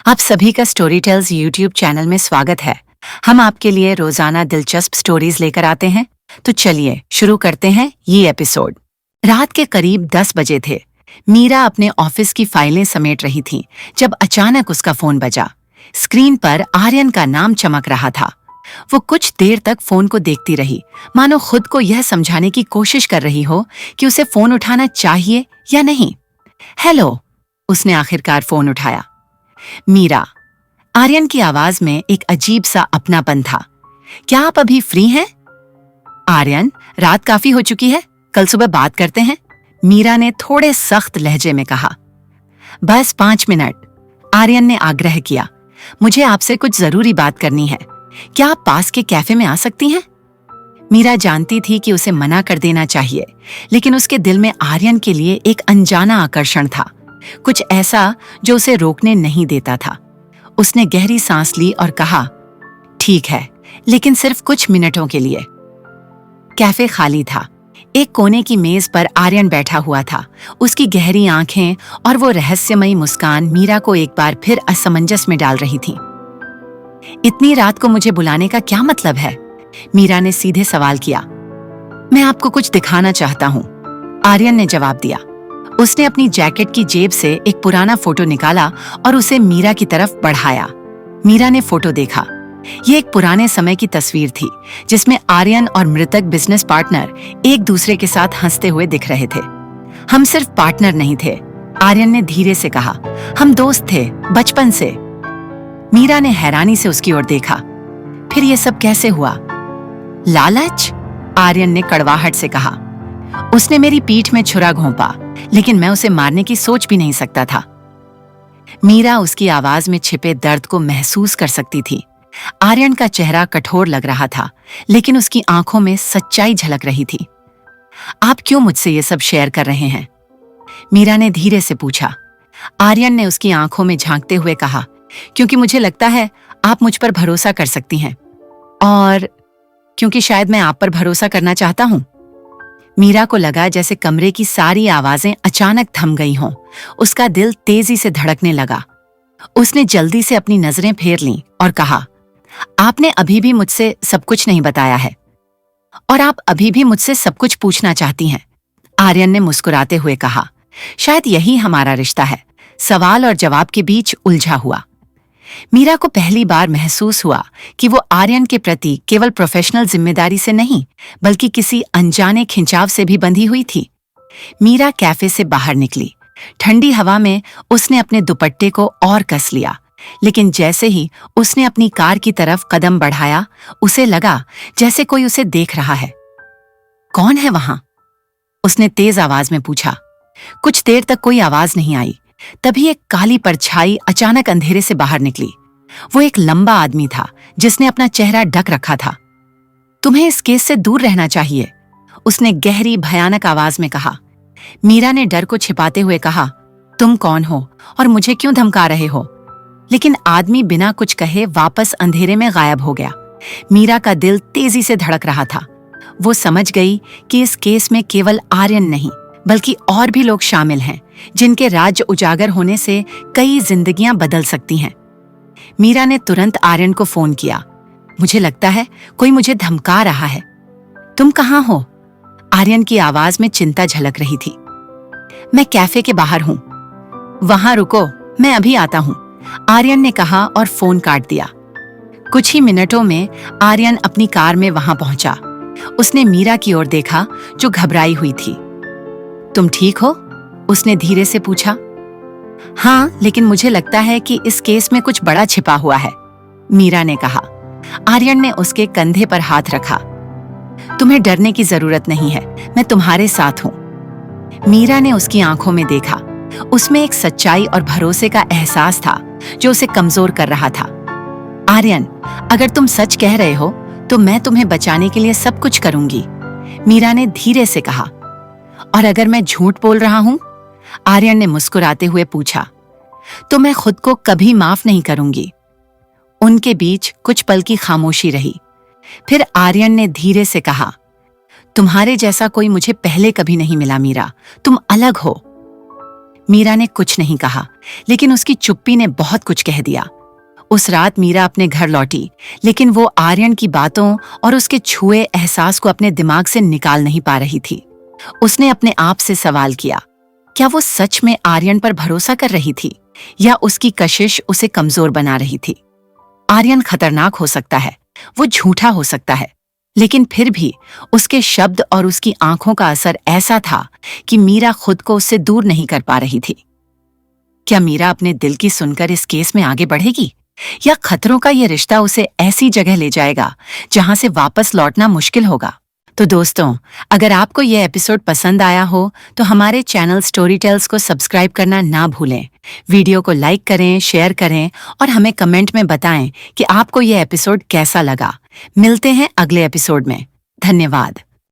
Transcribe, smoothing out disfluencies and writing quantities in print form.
आप सभी का स्टोरी टेल्स यूट्यूब चैनल में स्वागत है। हम आपके लिए रोजाना दिलचस्प स्टोरीज लेकर आते हैं। तो चलिए शुरू करते हैं ये एपिसोड। रात के करीब 10 बजे थे। मीरा अपने ऑफिस की फाइलें समेट रही थी जब अचानक उसका फोन बजा। स्क्रीन पर आर्यन का नाम चमक रहा था। वो कुछ देर तक फोन को देखती रही, मानो खुद को यह समझाने की कोशिश कर रही हो कि उसे फोन उठाना चाहिए या नहीं। हेलो, उसने आखिरकार फोन उठाया। मीरा। आर्यन की आवाज में एक अजीब सा अपनापन था। क्या आप अभी फ्री हैं? आर्यन, रात काफी हो चुकी है, कल सुबह बात करते हैं, मीरा ने थोड़े सख्त लहजे में कहा। बस 5 मिनट, आर्यन ने आग्रह किया। मुझे आपसे कुछ जरूरी बात करनी है। क्या आप पास के कैफे में आ सकती हैं? मीरा जानती थी कि उसे मना कर देना चाहिए, लेकिन उसके दिल में आर्यन के लिए एक अनजाना आकर्षण था, कुछ ऐसा जो उसे रोकने नहीं देता था। उसने गहरी सांस ली और कहा, ठीक है, लेकिन सिर्फ कुछ मिनटों के लिए। कैफे खाली था। एक कोने की मेज पर आर्यन बैठा हुआ था। उसकी गहरी आंखें और वो रहस्यमयी मुस्कान मीरा को एक बार फिर असमंजस में डाल रही थी। इतनी रात को मुझे बुलाने का क्या मतलब है? मीरा ने सीधे सवाल किया। मैं आपको कुछ दिखाना चाहता हूँ, आर्यन ने जवाब दिया। उसने अपनी जैकेट की जेब से एक पुराना फोटो निकाला और उसे मीरा की तरफ बढ़ाया। मीरा ने फोटो देखा। ये एक पुराने समय की तस्वीर थी जिसमें आर्यन और मृतक बिजनेस पार्टनर एक दूसरे के साथ हंसते हुए दिख रहे थे। हम सिर्फ पार्टनर नहीं थे, आर्यन ने धीरे से कहा, हम दोस्त थे, बचपन से। मीरा ने हैरानी से उसकी ओर देखा। फिर ये सब कैसे हुआ? लालच? आर्यन ने कड़वाहट से कहा। उसने मेरी पीठ में छुरा घोंपा, लेकिन मैं उसे मारने की सोच भी नहीं सकता था। मीरा उसकी आवाज में छिपे दर्द को महसूस कर सकती थी। आर्यन का चेहरा कठोर लग रहा था, लेकिन उसकी आंखों में सच्चाई झलक रही थी। आप क्यों मुझसे ये सब शेयर कर रहे हैं? मीरा ने धीरे से पूछा। आर्यन ने उसकी आंखों में झांकते हुए कहा, क्योंकि मुझे लगता है आप मुझ पर भरोसा कर सकती हैं, और क्योंकि शायद मैं आप पर भरोसा करना चाहता हूं। मीरा को लगा जैसे कमरे की सारी आवाजें अचानक थम गई हों। उसका दिल तेजी से धड़कने लगा। उसने जल्दी से अपनी नजरें फेर लीं और कहा, आपने अभी भी मुझसे सब कुछ नहीं बताया है, और आप अभी भी मुझसे सब कुछ पूछना चाहती हैं, आर्यन ने मुस्कुराते हुए कहा। शायद यही हमारा रिश्ता है, सवाल और जवाब के बीच उलझा हुआ। मीरा को पहली बार महसूस हुआ कि वो आर्यन के प्रति केवल प्रोफेशनल जिम्मेदारी से नहीं, बल्कि किसी अनजाने खिंचाव से भी बंधी हुई थी। मीरा कैफे से बाहर निकली। ठंडी हवा में उसने अपने दुपट्टे को और कस लिया, लेकिन जैसे ही उसने अपनी कार की तरफ कदम बढ़ाया, उसे लगा जैसे कोई उसे देख रहा है। कौन है वहां? उसने तेज आवाज में पूछा। कुछ देर तक कोई आवाज नहीं आई। तभी एक काली परछाई अचानक अंधेरे से बाहर निकली। वो एक लंबा आदमी था जिसने अपना चेहरा ढक रखा था। तुम्हें इस केस से दूर रहना चाहिए, उसने गहरी भयानक आवाज में कहा। मीरा ने डर को छिपाते हुए कहा, तुम कौन हो और मुझे क्यों धमका रहे हो? लेकिन आदमी बिना कुछ कहे वापस अंधेरे में गायब हो गया। मीरा का दिल तेजी से धड़क रहा था। वो समझ गई कि इस केस में केवल आर्यन नहीं, बल्कि और भी लोग शामिल हैं, जिनके राज उजागर होने से कई जिंदगियां बदल सकती हैं। मीरा ने तुरंत आर्यन को फोन किया। मुझे लगता है कोई मुझे धमका रहा है। तुम कहाँ हो? आर्यन की आवाज में चिंता झलक रही थी। मैं कैफे के बाहर हूं। वहां रुको, मैं अभी आता हूं, आर्यन ने कहा और फोन काट दिया। कुछ ही मिनटों में आर्यन अपनी कार में वहां पहुंचा। उसने मीरा की ओर देखा जो घबराई हुई थी। तुम ठीक हो? उसने धीरे से पूछा। हाँ, लेकिन मुझे लगता है कि इस केस में कुछ बड़ा छिपा हुआ है, मीरा ने कहा। आर्यन ने उसके कंधे पर हाथ रखा। तुम्हें डरने की जरूरत नहीं है, मैं तुम्हारे साथ हूं। मीरा ने उसकी आंखों में देखा। उसमें एक सच्चाई और भरोसे का एहसास था जो उसे कमजोर कर रहा था। आर्यन, अगर तुम सच कह रहे हो तो मैं तुम्हें बचाने के लिए सब कुछ करूंगी, मीरा ने धीरे से कहा। और अगर मैं झूठ बोल रहा हूं? आर्यन ने मुस्कुराते हुए पूछा। तो मैं खुद को कभी माफ नहीं करूंगी। उनके बीच कुछ पल की खामोशी रही। फिर आर्यन ने धीरे से कहा, तुम्हारे जैसा कोई मुझे पहले कभी नहीं मिला मीरा, तुम अलग हो। मीरा ने कुछ नहीं कहा, लेकिन उसकी चुप्पी ने बहुत कुछ कह दिया। उस रात मीरा अपने घर लौटी, लेकिन वो आर्यन की बातों और उसके छुए एहसास को अपने दिमाग से निकाल नहीं पा रही थी। उसने अपने आप से सवाल किया, क्या वो सच में आर्यन पर भरोसा कर रही थी या उसकी कशिश उसे कमजोर बना रही थी? आर्यन खतरनाक हो सकता है, वो झूठा हो सकता है, लेकिन फिर भी उसके शब्द और उसकी आंखों का असर ऐसा था कि मीरा खुद को उससे दूर नहीं कर पा रही थी। क्या मीरा अपने दिल की सुनकर इस केस में आगे बढ़ेगी, या खतरों का ये रिश्ता उसे ऐसी जगह ले जाएगा जहां से वापस लौटना मुश्किल होगा? तो दोस्तों, अगर आपको यह एपिसोड पसंद आया हो तो हमारे चैनल स्टोरी टेल्स को सब्सक्राइब करना ना भूलें। वीडियो को लाइक करें, शेयर करें और हमें कमेंट में बताएं कि आपको यह एपिसोड कैसा लगा। मिलते हैं अगले एपिसोड में। धन्यवाद।